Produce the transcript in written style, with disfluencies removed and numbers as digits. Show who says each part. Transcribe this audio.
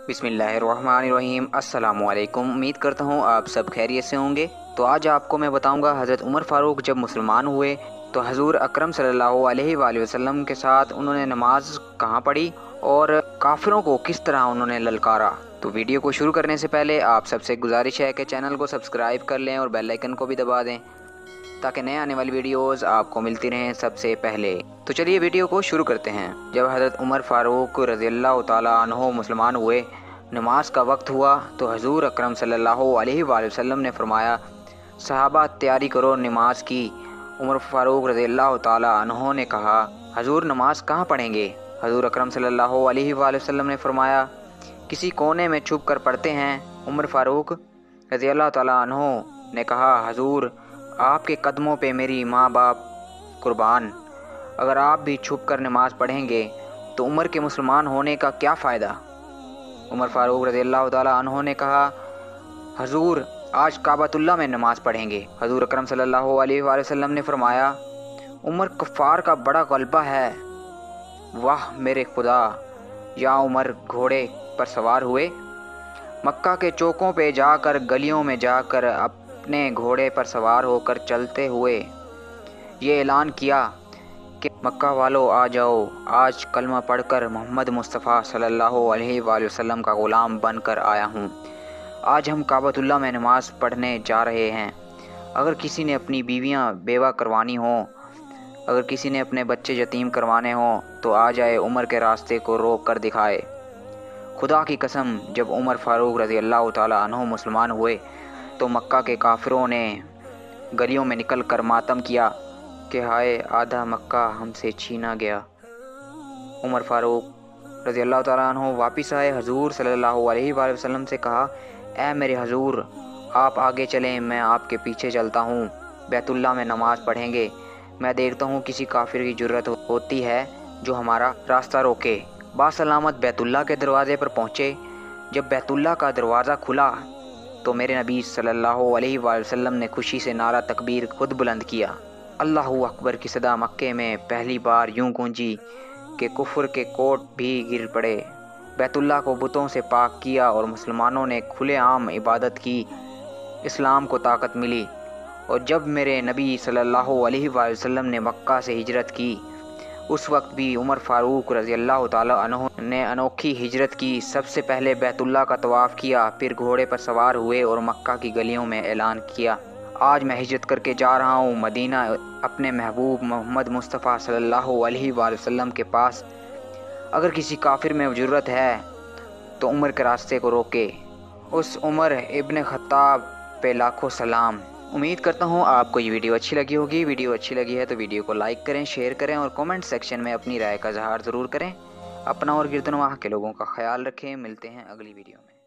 Speaker 1: बिस्मिल्लाहिर्रहमानिर्रहीम। अस्सलामु अलैकुम। उम्मीद करता हूँ आप सब खैरियत से होंगे। तो आज आपको मैं बताऊँगा हज़रत उमर फ़ारूक जब मुसलमान हुए तो हजूर अकरम सल्लल्लाहु अलैहि वसल्लम के साथ उन्होंने नमाज कहाँ पढ़ी और काफिरों को किस तरह उन्होंने ललकारा। तो वीडियो को शुरू करने से पहले आप सबसे गुजारिश है कि चैनल को सब्सक्राइब कर लें और बेल आइकन को भी दबा दें ताकि नए आने वाली वीडियोस आपको मिलती रहें सबसे पहले। तो चलिए वीडियो को शुरू करते हैं। जब हज़रत उमर फ़ारूक रज़ियल्लाहु ताला अन्हो मुसलमान हुए, नमाज का वक्त हुआ तो हजूर अकरम सल्लल्लाहु अलैहि वसल्लम ने फरमाया, सहाबा तैयारी करो नमाज की। उमर फ़ारूक रज़ियल्लाहु ताला अन्हो ने कहा, हजूर नमाज कहाँ पढ़ेंगे? हजूर अकरम सल्लल्लाहु अलैहि वसल्लम ने फरमाया, किसी कोने में छुप कर पढ़ते हैं। उमर फ़ारूक रज़ियल्लाहु ताला अन्हो ने कहा, हजूर आपके कदमों पे मेरी माँ बाप कुर्बान, अगर आप भी छुप कर नमाज पढ़ेंगे तो उमर के मुसलमान होने का क्या फ़ायदा। उमर फ़ारूक रज़ियल्लाहु ताला अन्हो ने कहा, हजूर आज काबतुल्लाह में नमाज पढ़ेंगे। हजूर अकरम सल्लल्लाहु अलैहि वसल्लम ने फरमाया, उमर कफ़ार का बड़ा गलबा है। वाह मेरे खुदा। या उमर घोड़े पर सवार हुए, मक्का के चौकों पे जाकर, गलियों में जाकर अपने घोड़े पर सवार होकर चलते हुए ये ऐलान किया कि मक्का वालों आ जाओ, आज कलमा पढ़कर मोहम्मद मुस्तफ़ा सल्लल्लाहु अलैहि वसल्लम का ग़ुलाम बनकर आया हूँ। आज हम काबतुल्लाह में नमाज पढ़ने जा रहे हैं। अगर किसी ने अपनी बीवियाँ बेवा करवानी हो, अगर किसी ने अपने बच्चे यतीम करवाने हों तो आ जाए, उमर के रास्ते को रोक कर दिखाए। खुदा की कसम, जब उमर फ़ारूक रज़ियल्लाहु ताला अन्हु मुसलमान हुए तो मक्का के काफिरों ने गलियों में निकल कर मातम किया कि हाय आधा मक्का हमसे छीना गया। उमर फ़ारूक रज़ियल्लाहु ताला अन्हु वापस आए, हजूर सल्लल्लाहु अलैहि वसल्लम से कहा, ऐ मेरे हजूर आप आगे चलें, मैं आपके पीछे चलता हूँ। बैतुल्लाह में नमाज पढ़ेंगे। मैं देखता हूँ किसी काफिर की जुर्रत होती है जो हमारा रास्ता रोके। बासलामत बैतुल्लाह के दरवाज़े पर पहुँचे। जब बैतुल्लाह का दरवाज़ा खुला तो मेरे नबी सल्लल्लाहु अलैहि वसल्लम ने खुशी से नारा तकबीर खुद बुलंद किया। अल्लाहु अकबर की सदा मक्के में पहली बार यूं गूंजी कि कुफ्र के कोट भी गिर पड़े। बैतुल्लाह को बुतों से पाक किया और मुसलमानों ने खुलेआम इबादत की। इस्लाम को ताकत मिली। और जब मेरे नबी सल्लल्लाहु अलैहि वसल्लम ने मक्का से हिजरत की, उस वक्त भी उमर फ़ारूक रज़ियल्लाहु ताला अन्हु ने अनोखी हिजरत की। सबसे पहले बैतुल्लाह का तवाफ़ किया, फिर घोड़े पर सवार हुए और मक्का की गलियों में ऐलान किया, आज मैं हिजरत करके जा रहा हूँ मदीना, अपने महबूब मोहम्मद मुस्तफ़ा सल्लल्लाहु अलैहि वसल्लम के पास। अगर किसी काफिर में ज़रूरत है तो उमर के रास्ते को रोके। उस उमर इब्न ख़त्ताब पे लाखों सलाम। उम्मीद करता हूँ आपको ये वीडियो अच्छी लगी होगी। वीडियो अच्छी लगी है तो वीडियो को लाइक करें, शेयर करें और कमेंट सेक्शन में अपनी राय का इज़हार ज़रूर करें। अपना और गिरदनवाह के लोगों का ख्याल रखें। मिलते हैं अगली वीडियो में।